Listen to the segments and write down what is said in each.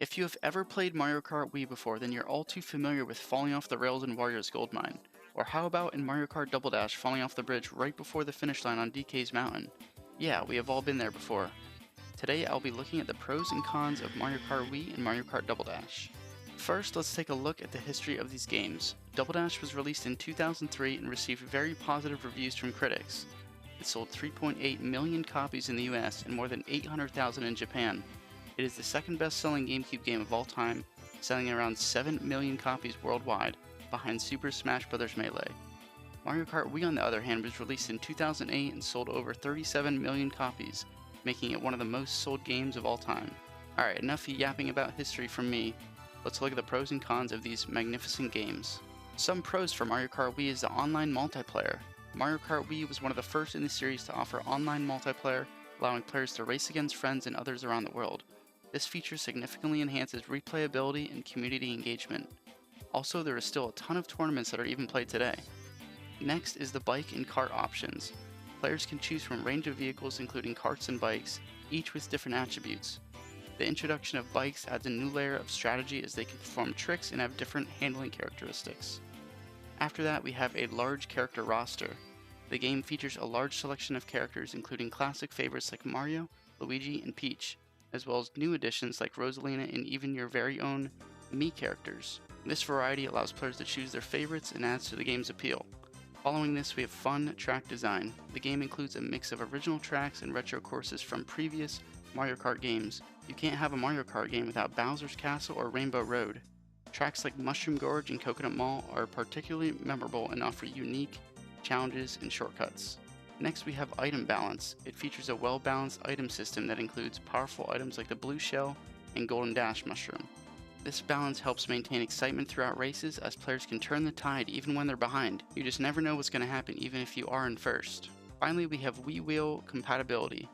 If you have ever played Mario Kart Wii before, then you're all too familiar with falling off the rails in Wario's Gold Mine. Or how about in Mario Kart Double Dash falling off the bridge right before the finish line on DK's Mountain? Yeah, we have all been there before. Today I'll be looking at the pros and cons of Mario Kart Wii and Mario Kart Double Dash. First, let's take a look at the history of these games. Double Dash was released in 2003 and received very positive reviews from critics. It sold 3.8 million copies in the US and more than 800,000 in Japan. It is the second best-selling GameCube game of all time, selling around 7 million copies worldwide, behind Super Smash Bros. Melee. Mario Kart Wii, on the other hand, was released in 2008 and sold over 37 million copies, making it one of the most sold games of all time. Alright, enough yapping about history from me. Let's look at the pros and cons of these magnificent games. Some pros for Mario Kart Wii is the online multiplayer. Mario Kart Wii was one of the first in the series to offer online multiplayer, allowing players to race against friends and others around the world. This feature significantly enhances replayability and community engagement. Also, there is still a ton of tournaments that are even played today. Next is the bike and kart options. Players can choose from a range of vehicles including karts and bikes, each with different attributes. The introduction of bikes adds a new layer of strategy as they can perform tricks and have different handling characteristics. After that, we have a large character roster. The game features a large selection of characters including classic favorites like Mario, Luigi, and Peach, as well as new additions like Rosalina and even your very own Mii characters. This variety allows players to choose their favorites and adds to the game's appeal. Following this, we have fun track design. The game includes a mix of original tracks and retro courses from previous Mario Kart games. You can't have a Mario Kart game without Bowser's Castle or Rainbow Road. Tracks like Mushroom Gorge and Coconut Mall are particularly memorable and offer unique challenges and shortcuts. Next, we have item balance. It features a well-balanced item system that includes powerful items like the blue shell and golden dash mushroom. This balance helps maintain excitement throughout races as players can turn the tide even when they're behind. You just never know what's going to happen even if you are in first. Finally, we have Wii Wheel compatibility.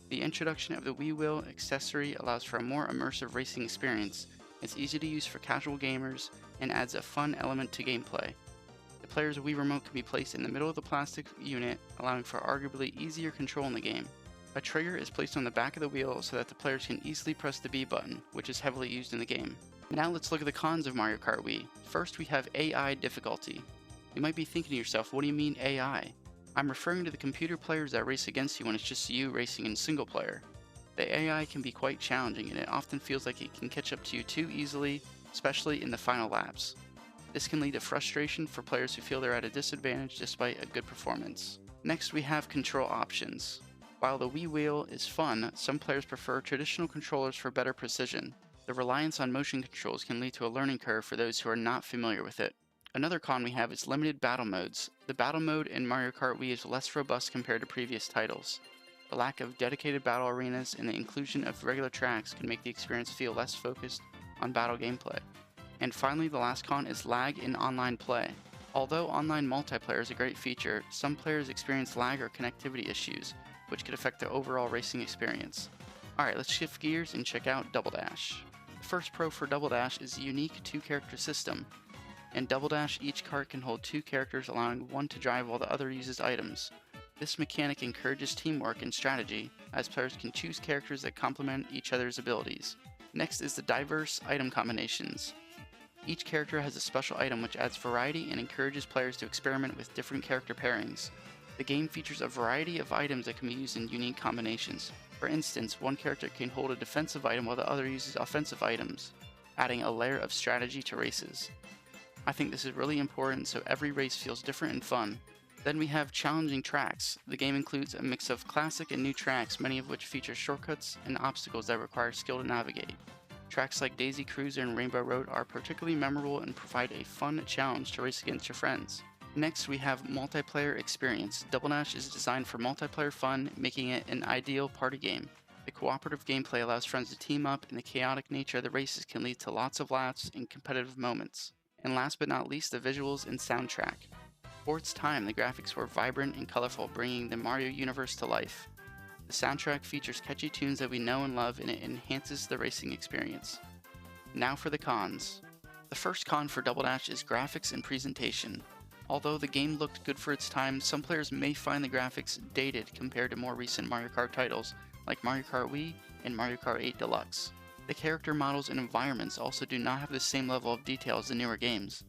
The introduction of the Wii Wheel accessory allows for a more immersive racing experience. It's easy to use for casual gamers and adds a fun element to gameplay. The player's Wii Remote can be placed in the middle of the plastic unit, allowing for arguably easier control in the game. A trigger is placed on the back of the wheel so that the players can easily press the B button, which is heavily used in the game. Now let's look at the cons of Mario Kart Wii. First, we have AI difficulty. You might be thinking to yourself, what do you mean AI? I'm referring to the computer players that race against you when it's just you racing in single player. The AI can be quite challenging and it often feels like it can catch up to you too easily, especially in the final laps. This can lead to frustration for players who feel they're at a disadvantage despite a good performance. Next, we have control options. While the Wii Wheel is fun, some players prefer traditional controllers for better precision. The reliance on motion controls can lead to a learning curve for those who are not familiar with it. Another con we have is limited battle modes. The battle mode in Mario Kart Wii is less robust compared to previous titles. The lack of dedicated battle arenas and the inclusion of regular tracks can make the experience feel less focused on battle gameplay. And finally, the last con is lag in online play. Although online multiplayer is a great feature, some players experience lag or connectivity issues, which could affect the overall racing experience. Alright, let's shift gears and check out Double Dash. The first pro for Double Dash is the unique two-character system. In Double Dash, each cart can hold two characters, allowing one to drive while the other uses items. This mechanic encourages teamwork and strategy, as players can choose characters that complement each other's abilities. Next is the diverse item combinations. Each character has a special item which adds variety and encourages players to experiment with different character pairings. The game features a variety of items that can be used in unique combinations. For instance, one character can hold a defensive item while the other uses offensive items, adding a layer of strategy to races. I think this is really important so every race feels different and fun. Then we have challenging tracks. The game includes a mix of classic and new tracks, many of which feature shortcuts and obstacles that require skill to navigate. Tracks like Daisy Cruiser and Rainbow Road are particularly memorable and provide a fun challenge to race against your friends. Next, we have multiplayer experience. Double Dash is designed for multiplayer fun, making it an ideal party game. The cooperative gameplay allows friends to team up, and the chaotic nature of the races can lead to lots of laughs and competitive moments. And last but not least, the visuals and soundtrack. For its time, the graphics were vibrant and colorful, bringing the Mario universe to life. The soundtrack features catchy tunes that we know and love, and it enhances the racing experience. Now for the cons. The first con for Double Dash is graphics and presentation. Although the game looked good for its time, some players may find the graphics dated compared to more recent Mario Kart titles like Mario Kart Wii and Mario Kart 8 Deluxe. The character models and environments also do not have the same level of detail as the newer games.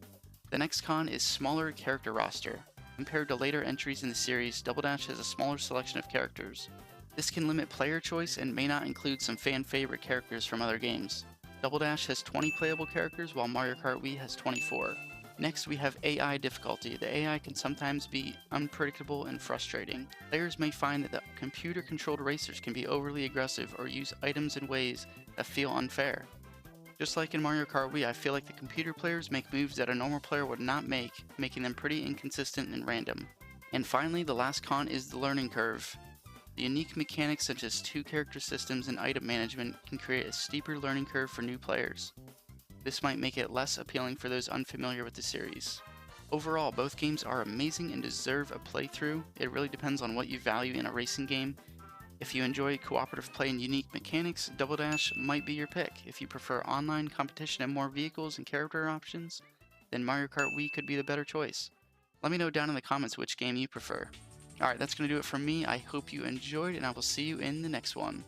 The next con is smaller character roster. Compared to later entries in the series, Double Dash has a smaller selection of characters. This can limit player choice and may not include some fan favorite characters from other games. Double Dash has 20 playable characters while Mario Kart Wii has 24. Next, we have AI difficulty. The AI can sometimes be unpredictable and frustrating. Players may find that the computer-controlled racers can be overly aggressive or use items in ways that feel unfair. Just like in Mario Kart Wii, I feel like the computer players make moves that a normal player would not make, making them pretty inconsistent and random. And finally, the last con is the learning curve. The unique mechanics such as two character systems and item management can create a steeper learning curve for new players. This might make it less appealing for those unfamiliar with the series. Overall, both games are amazing and deserve a playthrough. It really depends on what you value in a racing game. If you enjoy cooperative play and unique mechanics, Double Dash might be your pick. If you prefer online competition and more vehicles and character options, then Mario Kart Wii could be the better choice. Let me know down in the comments which game you prefer. Alright, that's going to do it from me. I hope you enjoyed, and I will see you in the next one.